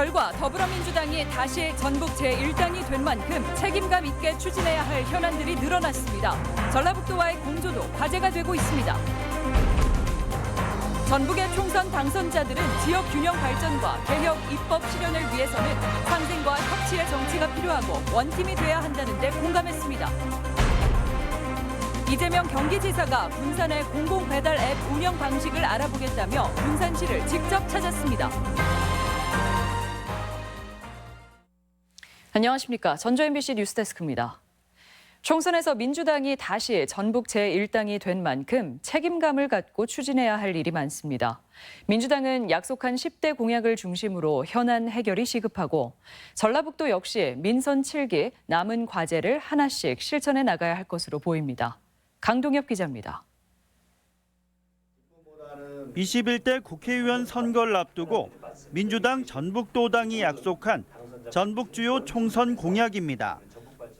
결과 더불어민주당이 다시 전북 제1당이 된 만큼 책임감 있게 추진해야 할 현안들이 늘어났습니다. 전라북도와의 공조도 과제가 되고 있습니다. 전북의 총선 당선자들은 지역 균형 발전과 개혁 입법 실현을 위해서는 상생과 협치의 정치가 필요하고 원팀이 돼야 한다는 데 공감했습니다. 이재명 경기지사가 군산의 공공배달 앱 운영 방식을 알아보겠다며 군산시를 직접 찾았습니다. 안녕하십니까. 전주 MBC 뉴스데스크입니다. 총선에서 민주당이 다시 전북 제1당이 된 만큼 책임감을 갖고 추진해야 할 일이 많습니다. 민주당은 약속한 10대 공약을 중심으로 현안 해결이 시급하고 전라북도 역시 민선 7기 남은 과제를 하나씩 실천해 나가야 할 것으로 보입니다. 강동엽 기자입니다. 21대 국회의원 선거를 앞두고 민주당 전북도당이 약속한 전북 주요 총선 공약입니다.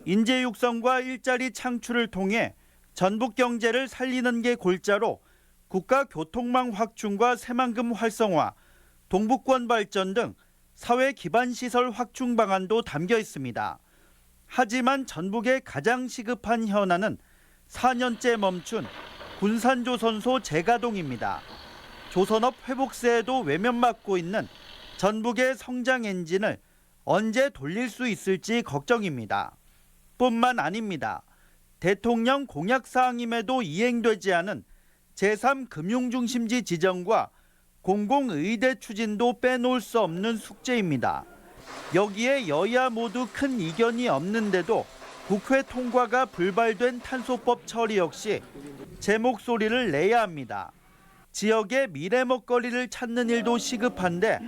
인재 육성과 일자리 창출을 통해 전북 경제를 살리는 게 골자로 국가 교통망 확충과 새만금 활성화, 동북권 발전 등 사회 기반 시설 확충 방안도 담겨 있습니다. 하지만 전북의 가장 시급한 현안은 4년째 멈춘 군산조선소 재가동입니다. 조선업 회복세에도 외면받고 있는 전북의 성장 엔진을 언제 돌릴 수 있을지 걱정입니다. 뿐만 아닙니다. 대통령 공약사항임에도 이행되지 않은 제3금융중심지 지정과 공공의대 추진도 빼놓을 수 없는 숙제입니다. 여기에 여야 모두 큰 이견이 없는데도 국회 통과가 불발된 탄소법 처리 역시 제 목소리를 내야 합니다. 지역의 미래 먹거리를 찾는 일도 시급한데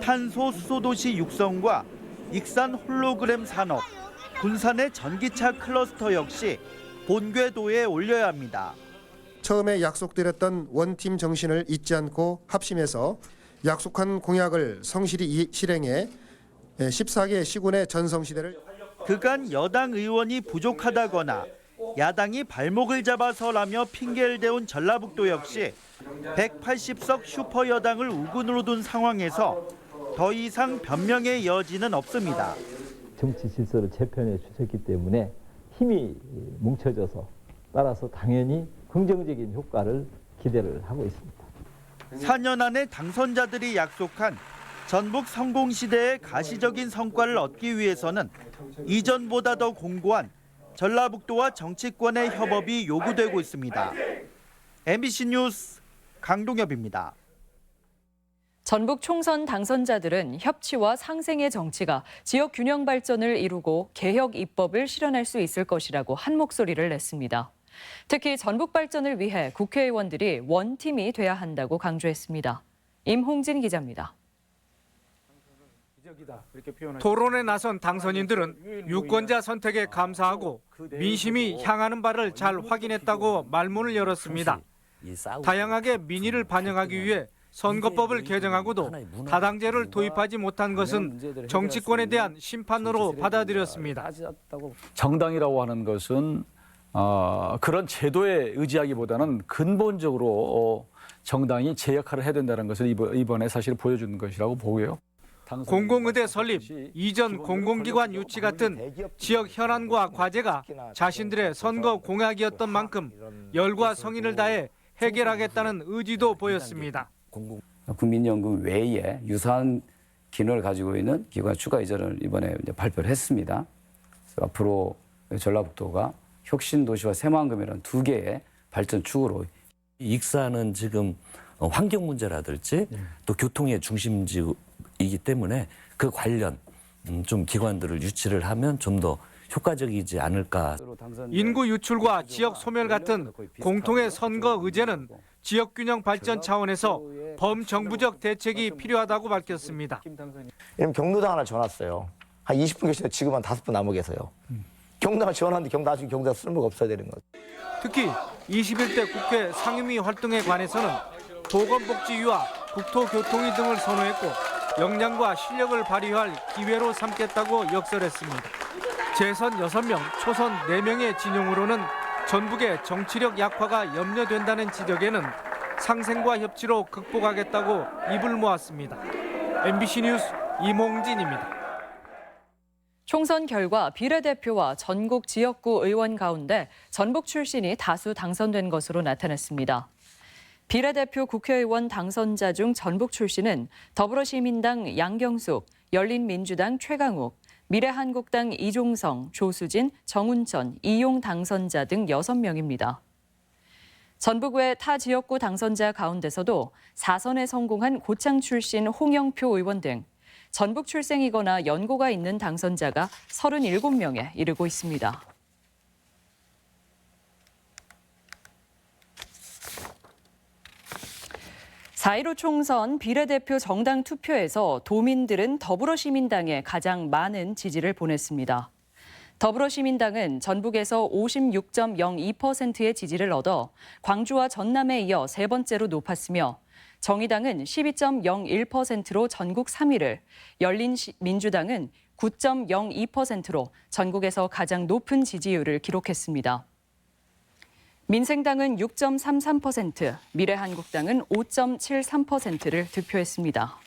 탄소 수소도시 육성과 익산 홀로그램 산업, 군산의 전기차 클러스터 역시 본궤도에 올려야 합니다. 처음에 약속드렸던 원팀 정신을 잊지 않고 합심해서 약속한 공약을 성실히 실행해 14개 시군의 전성시대를 그간 여당 의원이 부족하다거나 야당이 발목을 잡아서라며 핑계를 대온 전라북도 역시 180석 슈퍼 여당을 우군으로 둔 상황에서 더 이상 변명의 여지는 없습니다. 정치 질서를 재편해 주셨기 때문에 힘이 뭉쳐져서 따라서 당연히 긍정적인 효과를 기대를 하고 있습니다. 4년 안에 당선자들이 약속한 전북 성공시대의 가시적인 성과를 얻기 위해서는 이전보다 더 공고한 전라북도와 정치권의 협업이 요구되고 있습니다. MBC 뉴스 강동엽입니다. 전북 총선 당선자들은 협치와 상생의 정치가 지역 균형 발전을 이루고 개혁 입법을 실현할 수 있을 것이라고 한 목소리를 냈습니다. 특히 전북 발전을 위해 국회의원들이 원팀이 돼야 한다고 강조했습니다. 임홍진 기자입니다. 토론에 나선 당선인들은 유권자 선택에 감사하고 민심이 향하는 바를 잘 확인했다고 말문을 열었습니다. 다양하게 민의를 반영하기 위해 선거법을 개정하고도 다당제를 도입하지 못한 것은 정치권에 대한 심판으로 받아들였습니다. 정당이라고 하는 것은 그런 제도에 의지하기보다는 근본적으로 정당이 제 역할을 해야 된다는 것을 이번에 사실 보여준 것이라고 보고요. 공공의대 설립, 이전 공공기관 유치 같은 지역 현안과 과제가 자신들의 선거 공약이었던 만큼 열과 성의를 다해 해결하겠다는 의지도 보였습니다. 국민연금 외에 유사한 기능을 가지고 있는 기관 추가 이전을 이번에 발표를 했습니다. 그래서 앞으로 전라북도가 혁신도시와 새만금이라는 두 개의 발전 축으로 익산은 지금 환경 문제라든지 또 교통의 중심지이기 때문에 그 관련 좀 기관들을 유치를 하면 좀 더 효과적이지 않을까. 인구 유출과 지역 소멸 같은 공통의 선거 의제는 지역균형 발전 차원에서 범정부적 대책이 필요하다고 밝혔습니다. 경로당 하나 지어놨어요. 한 20분 계시는데 지금 한 5분 남아 계세요. 경로당을 지어놨는데 나중에 경로당 쓸모가 없어야 되는 거죠. 특히 21대 국회 상임위 활동에 관해서는 보건복지위와 국토교통위 등을 선호했고 역량과 실력을 발휘할 기회로 삼겠다고 역설했습니다. 재선 6명, 초선 4명의 진영으로는 전북의 정치력 약화가 염려된다는 지적에는 상생과 협치로 극복하겠다고 입을 모았습니다. MBC 뉴스 이몽진입니다. 총선 결과 비례대표와 전국 지역구 의원 가운데 전북 출신이 다수 당선된 것으로 나타났습니다. 비례대표 국회의원 당선자 중 전북 출신은 더불어시민당 양경숙, 열린민주당 최강욱, 미래한국당 이종성, 조수진, 정운천, 이용 당선자 등 6명입니다. 전북 외 타 지역구 당선자 가운데서도 4선에 성공한 고창 출신 홍영표 의원 등 전북 출생이거나 연고가 있는 당선자가 37명에 이르고 있습니다. (4.15) 총선 비례대표 정당 투표에서 도민들은 더불어시민당에 가장 많은 지지를 보냈습니다. 더불어시민당은 전북에서 56.02%의 지지를 얻어 광주와 전남에 이어 세 번째로 높았으며 정의당은 12.01%로 전국 3위를, 열린민주당은 9.02%로 전국에서 가장 높은 지지율을 기록했습니다. 민생당은 6.33%, 미래한국당은 5.73%를 득표했습니다.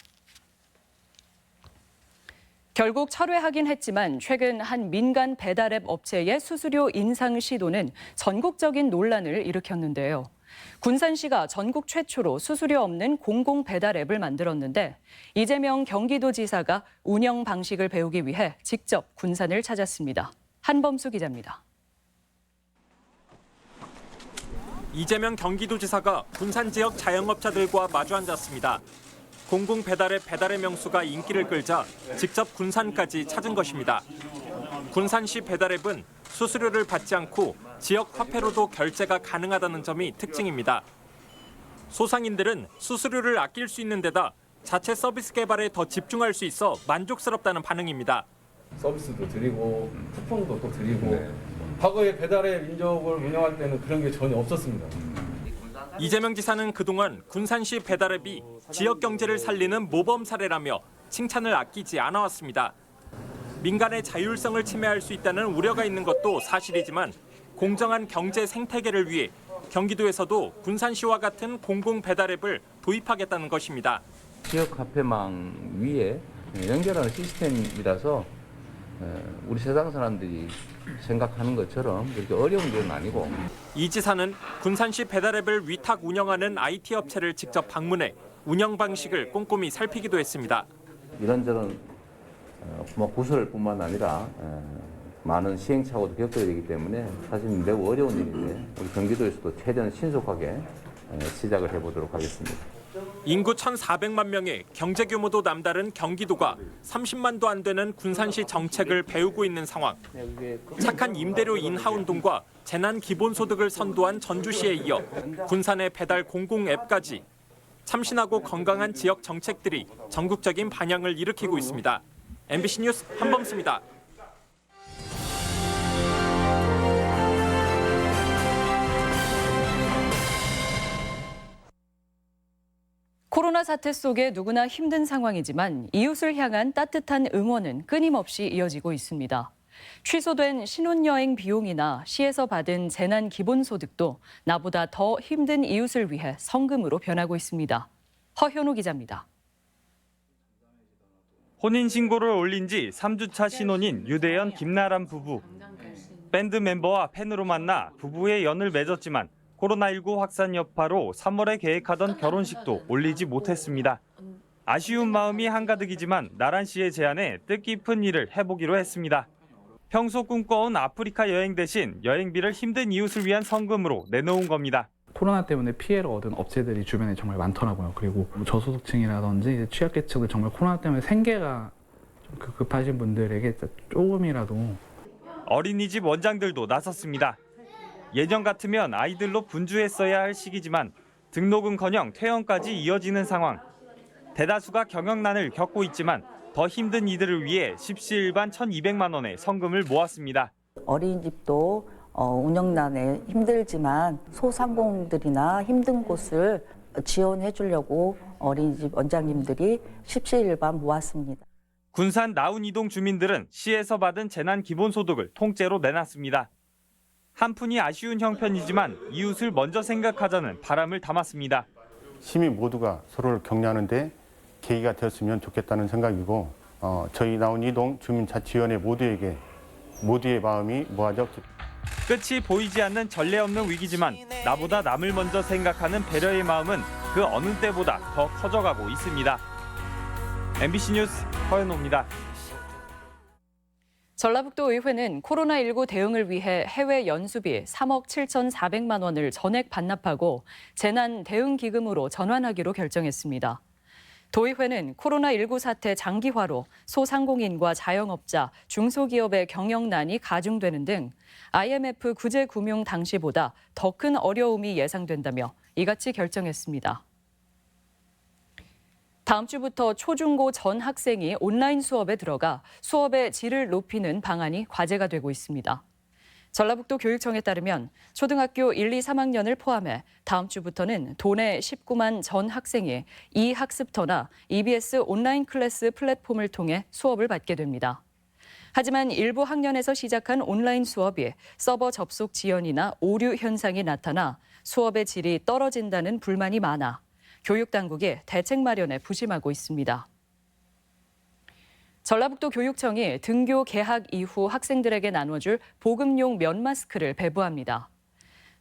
결국 철회하긴 했지만 최근 한 민간 배달앱 업체의 수수료 인상 시도는 전국적인 논란을 일으켰는데요. 군산시가 전국 최초로 수수료 없는 공공 배달앱을 만들었는데 이재명 경기도지사가 운영 방식을 배우기 위해 직접 군산을 찾았습니다. 한범수 기자입니다. 이재명 경기도지사가 군산 지역 자영업자들과 마주 앉았습니다. 공공 배달앱 배달의 명수가 인기를 끌자 직접 군산까지 찾은 것입니다. 군산시 배달앱은 수수료를 받지 않고 지역 화폐로도 결제가 가능하다는 점이 특징입니다. 소상인들은 수수료를 아낄 수 있는 데다 자체 서비스 개발에 더 집중할 수 있어 만족스럽다는 반응입니다. 서비스도 드리고 쿠폰도 또 드리고 과거에 배달의 민족을 운영할 때는 그런 게 전혀 없었습니다. 이재명 지사는 그동안 군산시 배달앱이 지역 경제를 살리는 모범 사례라며 칭찬을 아끼지 않아왔습니다. 민간의 자율성을 침해할 수 있다는 우려가 있는 것도 사실이지만 공정한 경제 생태계를 위해 경기도에서도 군산시와 같은 공공 배달앱을 도입하겠다는 것입니다. 지역 화폐망 위에 연결하는 시스템이라서 우리 세상 사람들이 생각하는 것처럼 그렇게 어려운 건 아니고. 이 지사는 군산시 배달앱을 위탁 운영하는 IT 업체를 직접 방문해 운영 방식을 꼼꼼히 살피기도 했습니다. 이런저런 구설뿐만 아니라 많은 시행착오도 겪어야 되기 때문에 사실 매우 어려운 일인데 우리 경기도에서도 최대한 신속하게 시작을 해보도록 하겠습니다. 인구 1,400만 명의 경제 규모도 남다른 경기도가 30만도 안 되는 군산시 정책을 배우고 있는 상황. 착한 임대료 인하 운동과 재난 기본소득을 선도한 전주시에 이어 군산의 배달 공공 앱까지 참신하고 건강한 지역 정책들이 전국적인 반향을 일으키고 있습니다. MBC 뉴스 한범수입니다. 코로나 사태 속에 누구나 힘든 상황이지만 이웃을 향한 따뜻한 응원은 끊임없이 이어지고 있습니다. 취소된 신혼여행 비용이나 시에서 받은 재난 기본소득도 나보다 더 힘든 이웃을 위해 성금으로 변하고 있습니다. 허현우 기자입니다. 혼인신고를 올린 지 3주차 신혼인 유대연, 김나람 부부. 밴드 멤버와 팬으로 만나 부부의 연을 맺었지만 코로나19 확산 여파로 3월에 계획하던 결혼식도 올리지 못했습니다. 아쉬운 마음이 한가득이지만 나란 씨의 제안에 뜻깊은 일을 해보기로 했습니다. 평소 꿈꿔온 아프리카 여행 대신 여행비를 힘든 이웃을 위한 성금으로 내놓은 겁니다. 코로나 때문에 피해를 얻은 업체들이 주변에 정말 많더라고요. 그리고 저소득층이라든지 취약계층들 정말 코로나 때문에 생계가 좀 급하신 분들에게 조금이라도. 어린이집 원장들도 나섰습니다. 예전 같으면 아이들로 분주했어야 할 시기지만 등록은커녕 퇴원까지 이어지는 상황. 대다수가 경영난을 겪고 있지만 더 힘든 이들을 위해 십시일반 1,200만 원의 성금을 모았습니다. 어린이집도 운영난에 힘들지만 소상공들이나 힘든 곳을 지원해 주려고 어린이집 원장님들이 십시일반 모았습니다. 군산 나운이동 주민들은 시에서 받은 재난 기본소득을 통째로 내놨습니다. 한푼이 아쉬운 형편이지만 이웃을 먼저 생각하자는 바람을 담았습니다. 시민 모두가 서로를 격려하는 데 계기가 되었으면 좋겠다는 생각이고 저희 나온 이동 주민자치위원회 모두의 마음이 모아져 끝이 보이지 않는 전례 없는 위기지만 나보다 남을 먼저 생각하는 배려의 마음은 그 어느 때보다 더 커져가고 있습니다. MBC 뉴스 허연호입니다. 전라북도 의회는 코로나19 대응을 위해 해외 연수비 3억 7,400만 원을 전액 반납하고 재난 대응 기금으로 전환하기로 결정했습니다. 도의회는 코로나19 사태 장기화로 소상공인과 자영업자, 중소기업의 경영난이 가중되는 등 IMF 구제금융 당시보다 더 큰 어려움이 예상된다며 이같이 결정했습니다. 다음 주부터 초중고 전 학생이 온라인 수업에 들어가 수업의 질을 높이는 방안이 과제가 되고 있습니다. 전라북도 교육청에 따르면 초등학교 1, 2, 3학년을 포함해 다음 주부터는 도내 19만 전 학생이 이학습터나 EBS 온라인 클래스 플랫폼을 통해 수업을 받게 됩니다. 하지만 일부 학년에서 시작한 온라인 수업이 서버 접속 지연이나 오류 현상이 나타나 수업의 질이 떨어진다는 불만이 많아 교육당국이 대책 마련에 부심하고 있습니다. 전라북도 교육청이 등교 개학 이후 학생들에게 나눠줄 보급용 면 마스크를 배부합니다.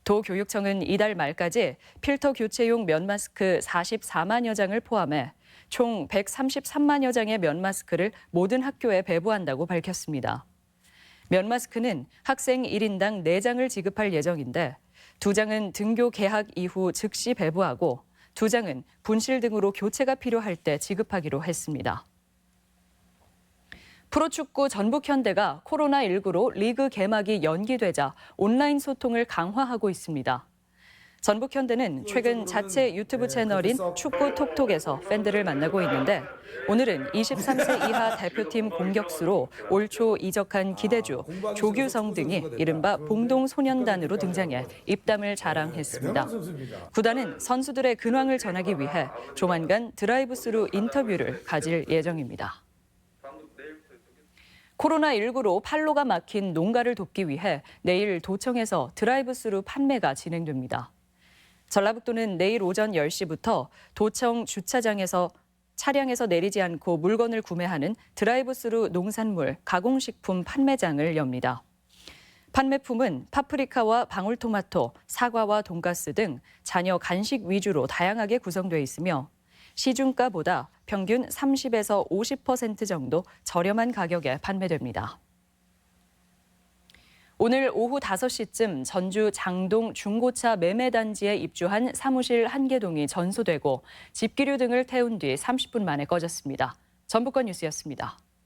도교육청은 이달 말까지 필터 교체용 면 마스크 44만여 장을 포함해 총 133만여 장의 면 마스크를 모든 학교에 배부한다고 밝혔습니다. 면 마스크는 학생 1인당 4장을 지급할 예정인데 2장은 등교 개학 이후 즉시 배부하고 2장은 분실 등으로 교체가 필요할 때 지급하기로 했습니다. 프로축구 전북현대가 코로나19로 리그 개막이 연기되자 온라인 소통을 강화하고 있습니다. 전북현대는 최근 자체 유튜브 채널인 축구톡톡에서 팬들을 만나고 있는데 오늘은 23세 이하 대표팀 공격수로 올 초 이적한 기대주, 조규성 등이 이른바 봉동소년단으로 등장해 입담을 자랑했습니다. 구단은 선수들의 근황을 전하기 위해 조만간 드라이브스루 인터뷰를 가질 예정입니다. 코로나19로 판로가 막힌 농가를 돕기 위해 내일 도청에서 드라이브스루 판매가 진행됩니다. 전라북도는 내일 오전 10시부터 도청 주차장에서 차량에서 내리지 않고 물건을 구매하는 드라이브스루 농산물, 가공식품 판매장을 엽니다. 판매품은 파프리카와 방울토마토, 사과와 돈가스 등 자녀 간식 위주로 다양하게 구성되어 있으며 시중가보다 평균 30에서 50% 정도 저렴한 가격에 판매됩니다. 오늘 오후 5시쯤 전주 장동 중고차 매매단지에 입주한 사무실 1개동이 전소되고 집기류 등을 태운 뒤 30분 만에 꺼졌습니다. 전북권 뉴스였습니다.